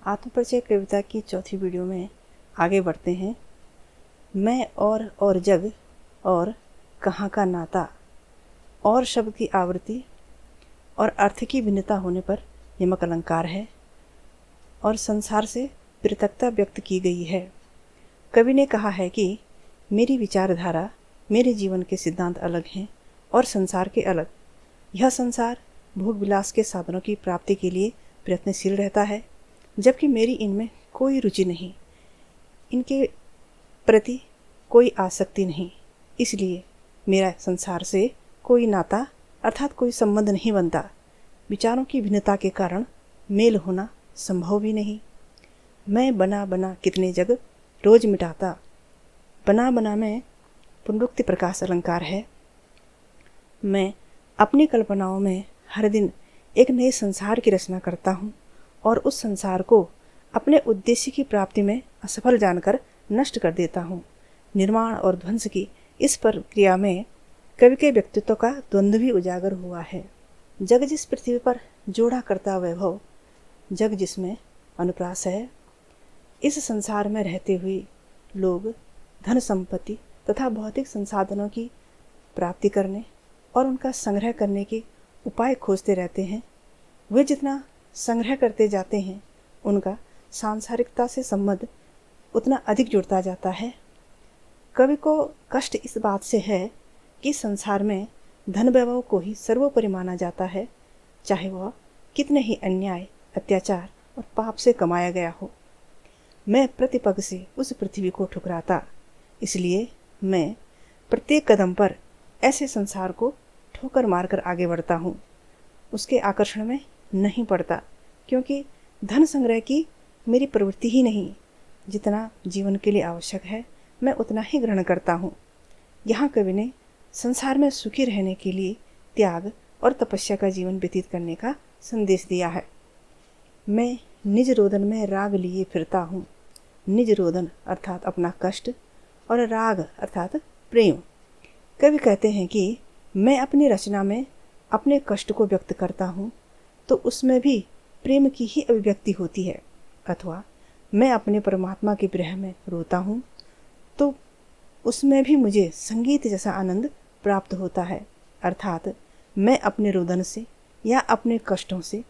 आत्मपरिचय कविता की चौथी वीडियो में आगे बढ़ते हैं। मैं और जग और कहाँ का नाता और शब्द की आवृत्ति और अर्थ की भिन्नता होने पर यमक अलंकार है और संसार से पृथकता व्यक्त की गई है। कवि ने कहा है कि मेरी विचारधारा, मेरे जीवन के सिद्धांत अलग हैं और संसार के अलग। यह संसार भोग विलास के साधनों की प्राप्ति के लिए प्रयत्नशील रहता है, जबकि मेरी इनमें कोई रुचि नहीं, इनके प्रति कोई आसक्ति नहीं। इसलिए मेरा संसार से कोई नाता अर्थात कोई संबंध नहीं बनता। विचारों की भिन्नता के कारण मेल होना संभव भी नहीं। मैं बना बना कितने जग रोज मिटाता। बना बना में पुनरुक्ति प्रकाश अलंकार है। मैं अपनी कल्पनाओं में हर दिन एक नए संसार की रचना करता हूँ और उस संसार को अपने उद्देश्य की प्राप्ति में असफल जानकर नष्ट कर देता हूँ। निर्माण और ध्वंस की इस प्रक्रिया में कवि के व्यक्तित्व का द्वंद्व भी उजागर हुआ है। जग जिस पृथ्वी पर जोड़ा करता वैभव, जग जिसमें अनुप्रास है, इस संसार में रहते हुए लोग धन संपत्ति तथा भौतिक संसाधनों की प्राप्ति करने और उनका संग्रह करने के उपाय खोजते रहते हैं। वे जितना संग्रह करते जाते हैं, उनका सांसारिकता से संबंध उतना अधिक जुड़ता जाता है। कवि को कष्ट इस बात से है कि संसार में धन वैभव को ही सर्वोपरि माना जाता है, चाहे वह कितने ही अन्याय, अत्याचार और पाप से कमाया गया हो। मैं प्रतिपग से उस पृथ्वी को ठुकराता, इसलिए मैं प्रत्येक कदम पर ऐसे संसार को ठोकर मारकर आगे बढ़ता हूँ। उसके आकर्षण में नहीं पड़ता, क्योंकि धन संग्रह की मेरी प्रवृत्ति ही नहीं। जितना जीवन के लिए आवश्यक है, मैं उतना ही ग्रहण करता हूँ। यहाँ कवि ने संसार में सुखी रहने के लिए त्याग और तपस्या का जीवन व्यतीत करने का संदेश दिया है। मैं निज रोदन में राग लिए फिरता हूँ। निज रोदन अर्थात अपना कष्ट और राग अर्थात प्रेम। कवि कहते हैं कि मैं अपनी रचना में अपने कष्ट को व्यक्त करता हूँ तो उसमें भी प्रेम की ही अभिव्यक्ति होती है, अथवा मैं अपने परमात्मा के विरह में रोता हूँ तो उसमें भी मुझे संगीत जैसा आनंद प्राप्त होता है। अर्थात मैं अपने रोदन से या अपने कष्टों से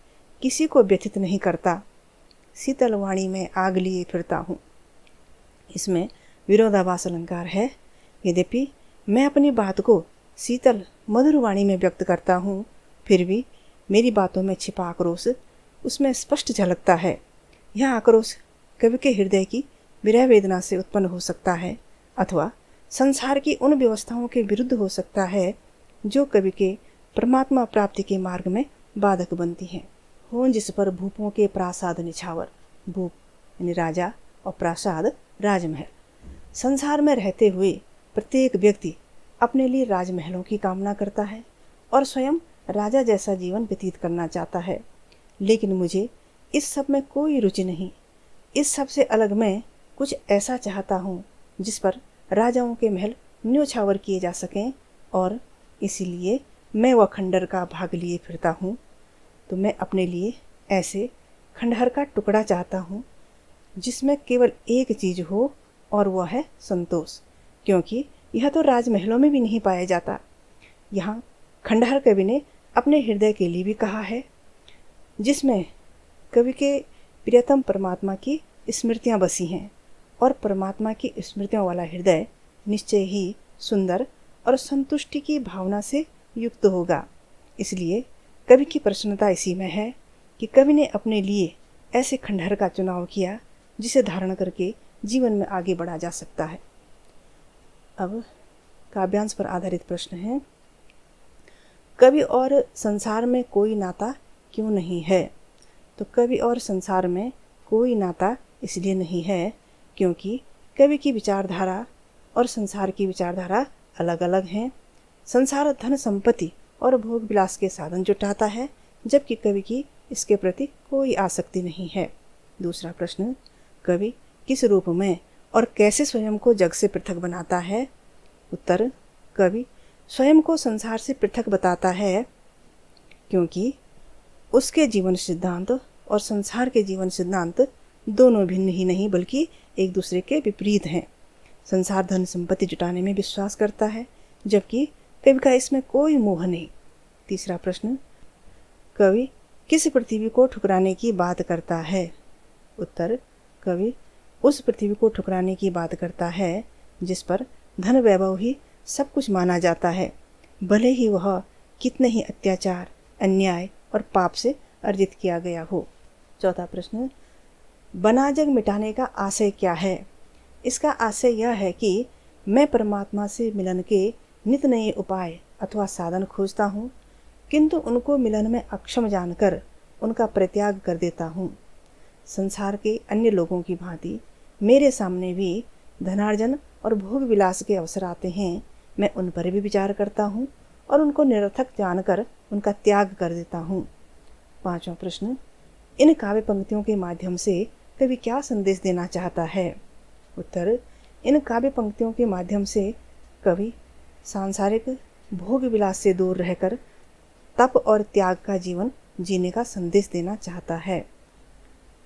किसी को व्यथित नहीं करता। शीतल वाणी में आग लिए फिरता हूँ। इसमें विरोधाभास अलंकार है। यद्यपि मैं अपनी बात को शीतल मधुर वाणी में व्यक्त करता हूँ, फिर भी मेरी बातों में छिपा आक्रोश उसमें स्पष्ट झलकता है। यह आक्रोश कवि के हृदय की विरह वेदना से उत्पन्न हो सकता है, अथवा संसार की उन व्यवस्थाओं के विरुद्ध हो सकता है जो कवि के परमात्मा प्राप्ति के मार्ग में बाधक बनती हैं। हो जिस पर भूपों के प्रासाद निछावर। भूप यानी राजा और प्रासाद राजमहल। संसार में रहते हुए प्रत्येक व्यक्ति अपने लिए राजमहलों की कामना करता है और स्वयं राजा जैसा जीवन व्यतीत करना चाहता है, लेकिन मुझे इस सब में कोई रुचि नहीं। इस सब से अलग मैं कुछ ऐसा चाहता हूँ जिस पर राजाओं के महल न्योछावर किए जा सकें, और इसीलिए मैं वह खंडहर का भाग लिए फिरता हूँ। तो मैं अपने लिए ऐसे खंडहर का टुकड़ा चाहता हूँ जिसमें केवल एक चीज़ हो और वह है संतोष, क्योंकि यह तो राजमहलों में भी नहीं पाया जाता। यहाँ खंडहर कवि ने अपने हृदय के लिए भी कहा है, जिसमें कवि के प्रियतम परमात्मा की स्मृतियाँ बसी हैं, और परमात्मा की स्मृतियों वाला हृदय निश्चय ही सुंदर और संतुष्टि की भावना से युक्त होगा। इसलिए कवि की प्रसन्नता इसी में है कि कवि ने अपने लिए ऐसे खंडहर का चुनाव किया जिसे धारण करके जीवन में आगे बढ़ा जा सकता है। अब काव्यांश पर आधारित प्रश्न है। कवि और संसार में कोई नाता क्यों नहीं है? तो कवि और संसार में कोई नाता इसलिए नहीं है क्योंकि कवि की विचारधारा और संसार की विचारधारा अलग अलग हैं। संसार धन संपत्ति और भोग विलास के साधन जुटाता है, जबकि कवि की इसके प्रति कोई आसक्ति नहीं है। दूसरा प्रश्न, कवि किस रूप में और कैसे स्वयं को जग से पृथक बनाता है? उत्तर, कवि स्वयं को संसार से पृथक बताता है क्योंकि उसके जीवन सिद्धांत और संसार के जीवन सिद्धांत दोनों भिन्न ही नहीं बल्कि एक दूसरे के विपरीत हैं। संसार धन संपत्ति जुटाने में विश्वास करता है, जबकि कवि का इसमें कोई मोह नहीं। तीसरा प्रश्न, कवि किस पृथ्वी को ठुकराने की बात करता है? उत्तर, कवि उस पृथ्वी को ठुकराने की बात करता है जिस पर धन वैभव ही सब कुछ माना जाता है, भले ही वह कितने ही अत्याचार, अन्याय और पाप से अर्जित किया गया हो। चौथा प्रश्न, बना जग मिटाने का आशय क्या है? इसका आशय यह है कि मैं परमात्मा से मिलन के नित नए उपाय अथवा साधन खोजता हूँ, किंतु उनको मिलन में अक्षम जानकर उनका परित्याग कर देता हूँ। संसार के अन्य लोगों की भांति मेरे सामने भी धनार्जन और भोग विलास के अवसर आते हैं। मैं उन पर भी विचार करता हूँ और उनको निरर्थक जानकर उनका त्याग कर देता हूँ। पांचवा प्रश्न, इन काव्य पंक्तियों के माध्यम से कवि क्या संदेश देना चाहता है? उत्तर, इन काव्य पंक्तियों के माध्यम से कवि सांसारिक भोग विलास से दूर रहकर तप और त्याग का जीवन जीने का संदेश देना चाहता है।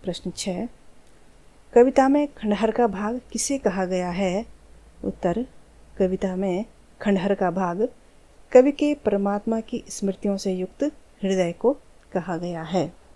प्रश्न 6, कविता में खंडहर का भाग किसे कहा गया है? उत्तर, कविता में खंडहर का भाग कवि के परमात्मा की स्मृतियों से युक्त हृदय को कहा गया है।